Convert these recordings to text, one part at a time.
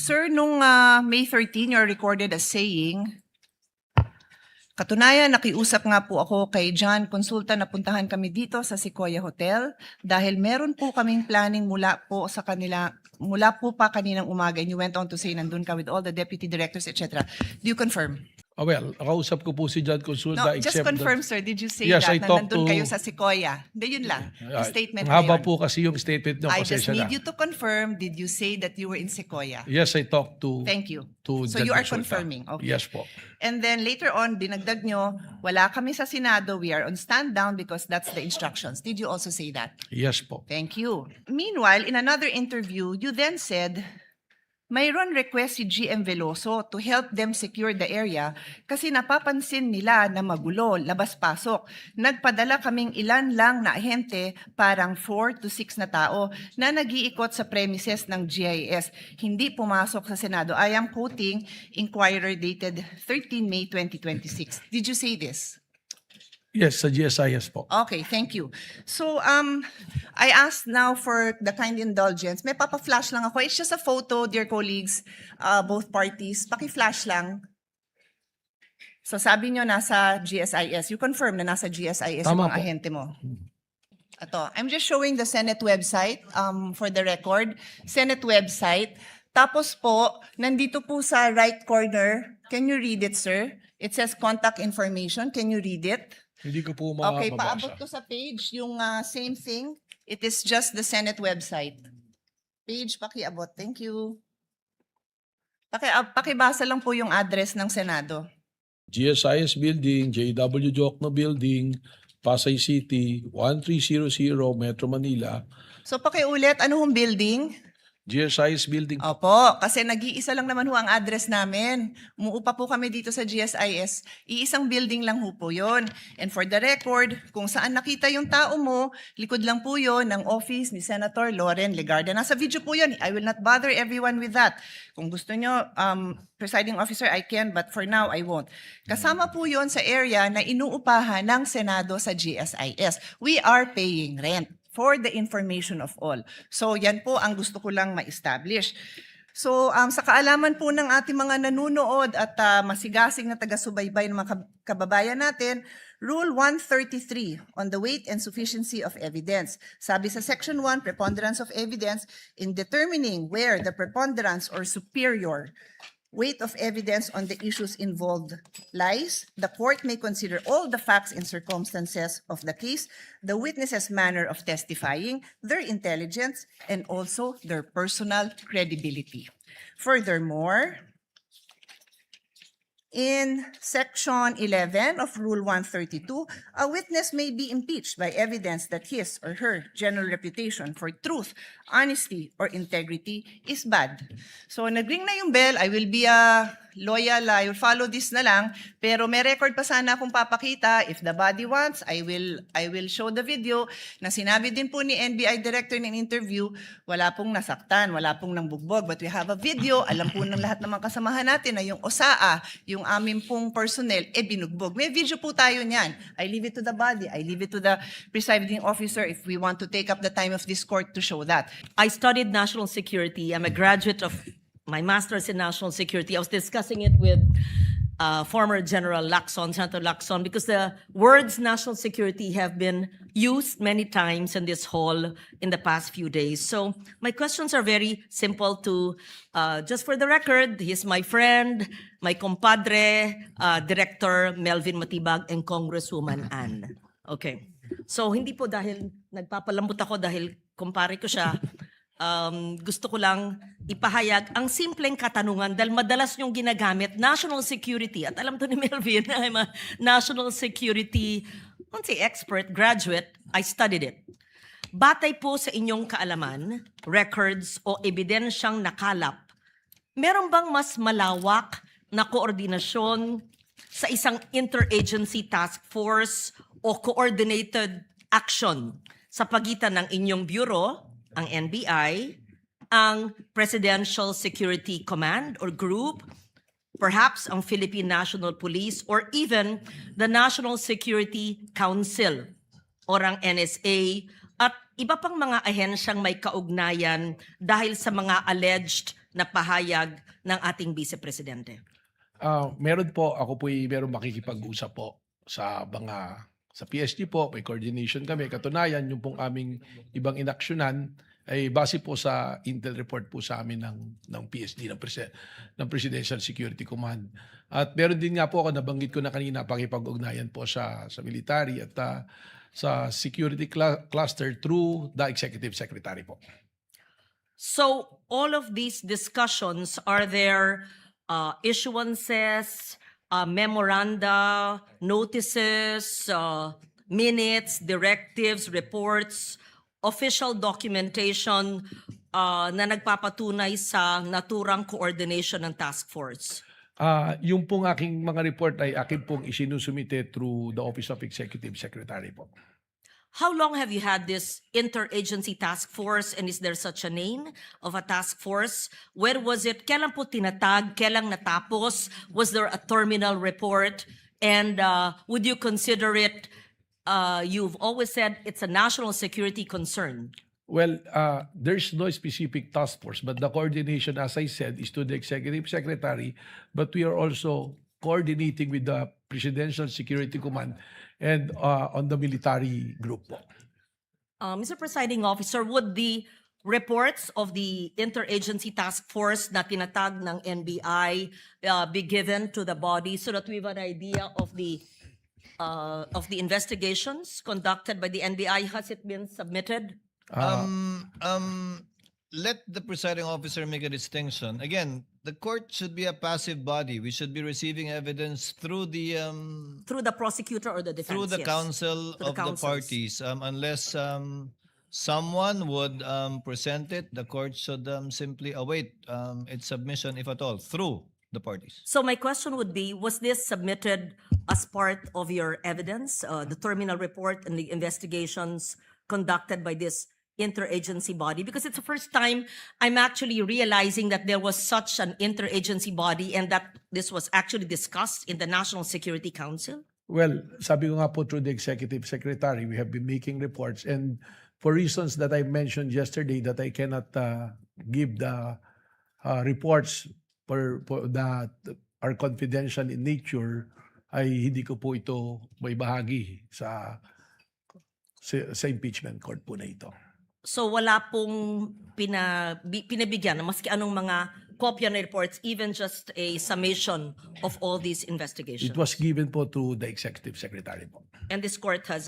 Sir, nung May 13, you're recorded as saying, katunayan, nakiusap nga po ako kay John Consulta na puntahan kami dito sa Sequoia Hotel dahil meron po kaming planning mula po pa kaninang umaga, and you went on to say nandun ka with all the deputy directors, etc. Do you confirm? Well, nakausap ko po si John Consulta. No, just confirm, sir. Did you say Yes, that I na talked nandun to- kayo sa Sequoia? Hindi, yun lang. Yung statement Ang na haba yun. po kasi yung statement niyo, I just pasensya need na. you to confirm, did you say that you were in Sequoia? Yes, I talked to Thank you. to So John you are Consulta. confirming, okay. Yes po. And then later on, dinagdag nyo, wala kami sa Senado, we are on stand down because that's the instructions. Did you also say that? Yes po. Thank you. Meanwhile, in another interview, you then said, mayroon request si GM Veloso to help them secure the area kasi napapansin nila na magulo, labas-pasok. Nagpadala kaming ilan lang na ahente, parang 4 to 6 na tao, na nag-iikot sa premises ng GIS. Hindi pumasok sa Senado. I am quoting Inquirer dated 13 May 2026. Did you say this? Yes, sa GSIS po. Okay, thank you. So, I asked now for the kind indulgence. May papa-flash lang ako. It's just a photo, dear colleagues, both parties. Paki-flash lang. So, sabi nyo nasa GSIS. You confirm na nasa GSIS Tama yung mga po. ahente mo. Ito, I'm just showing the Senate website for the record. Senate website. Tapos po, nandito po sa right corner. Can you read it, sir? It says contact information. Can you read it? Hindi ko po Okay, mababasa. paabot ko sa page yung same thing. It is just the Senate website. Page, pakiabot. Thank you. Pakibasa lang po yung address ng Senado. GSIS Building, JW Jokno Building, Pasay City, 1300 Metro Manila. So pakiulit, ano hong building? GSIS Building. Opo, kasi nag-iisa lang naman ho ang address namin. Umuupa po kami dito sa GSIS. Iisang building lang ho po yun. And for the record, kung saan nakita yung tao mo, likod lang po yun ng office ni Senator Loren Legarda. Nasa video po yun. I will not bother everyone with that. Kung gusto nyo, presiding officer, I can, but for now, I won't. Kasama po yun sa area na inuupahan ng Senado sa GSIS. We are paying rent. For the information of all. So yan po ang gusto ko lang ma-establish. So sa kaalaman po ng ating mga nanunood at masigasig na taga-subaybay ng mga kababayan natin, Rule 133 on the weight and sufficiency of evidence. Sabi sa Section 1, preponderance of evidence, in determining where the preponderance or superior weight of evidence on the issues involved lies, the court may consider all the facts and circumstances of the case, the witness's manner of testifying, their intelligence, and also their personal credibility. Furthermore, in Section 11 of Rule 132, a witness may be impeached by evidence that his or her general reputation for truth, honesty, or integrity is bad. So nag-ring na yung bell, I will be loyal, I will follow this na lang, pero may record pa sana akong papakita. If the body wants, I will show the video na sinabi din po ni NBI Director in interview, wala pong nasaktan, wala pong nangbugbog, but we have a video, alam po ng lahat ng mga kasamahan natin na yung OSAA, yung aming pong personnel, binugbog. May video po tayo niyan. I leave it to the body, I leave it to the presiding officer if we want to take up the time of this court to show that. I studied national security. I'm a graduate of my master's in national security. I was discussing it with former General Lacson, Senator Lacson, because the words national security have been used many times in this hall in the past few days. So my questions are very simple to, just for the record, he's my friend, my compadre, Director Melvin Matibag, and Congresswoman Ann. Okay. So hindi po dahil nagpapalambot ako dahil kumpare ko siya, gusto ko lang ipahayag ang simpleng katanungan dahil madalas niyong ginagamit, national security. At alam to ni Melvin, I'm a national security, I won't say expert, graduate, I studied it. Batay po sa inyong kaalaman, records o ebidensyang nakalap, meron bang mas malawak na koordinasyon sa isang interagency task force o coordinated action sa pagitan ng inyong bureau, ang NBI, ang Presidential Security Command or Group, perhaps ang Philippine National Police, or even the National Security Council or ang NSA at iba pang mga ahensyang may kaugnayan dahil sa mga alleged na pahayag ng ating Vice Presidente? Meron po, ako po meron makikipag-usap po sa PSG po, may coordination kami. Katunayan, yung pong aming ibang inaksyonan ay base po sa intel report po sa amin ng PSD, ng Presidential Security Command. At meron din nga po ako, nabanggit ko na kanina, pakipag-ugnayan po sa military at sa security cluster through the Executive Secretary po. So all of these discussions, are there issuances, memoranda, notices, minutes, directives, reports, official documentation na nagpapatunay sa naturang coordination ng task force? Yung pong aking mga report ay akin pong isinusumite through the Office of Executive Secretary po. How long have you had this interagency task force, and is there such a name of a task force? Where was it? Kailan po tinatag? Kailan natapos? Was there a terminal report? And would you consider it, you've always said it's a national security concern. Well, there's no specific task force, but the coordination, as I said, is to the Executive Secretary, but we are also coordinating with the Presidential Security Command and on the military group po. Mr. Presiding Officer, would the reports of the interagency task force na tinatag ng NBI be given to the body so that we have an idea of the investigations conducted by the NBI? Has it been submitted? Let the presiding officer make a distinction. Again, the court should be a passive body. We should be receiving evidence through the Through the prosecutor or the defense? through the yes. counsel Through the of the counsels. parties. Unless someone would present it, the court should simply await its submission, if at all, through the parties. So my question would be, was this submitted as part of your evidence, the terminal report and the investigations conducted by this interagency body? Because it's the first time I'm actually realizing that there was such an interagency body and that this was actually discussed in the National Security Council. Well, sabi ko nga po through the Executive Secretary, we have been making reports, and for reasons that I mentioned yesterday that I cannot give the reports for that are confidential in nature, ay hindi ko po ito may bahagi sa impeachment court po na ito. So wala pong pinabigyan ng maski anong mga kopya ng reports, even just a summation of all these investigations. It was given po to the Executive Secretary po. And this court has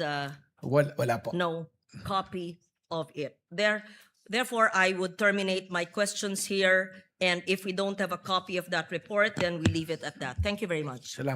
Wala po. no copy of it. Therefore, I would terminate my questions here. And if we don't have a copy of that report, then we leave it at that. Thank you very much. Salamat.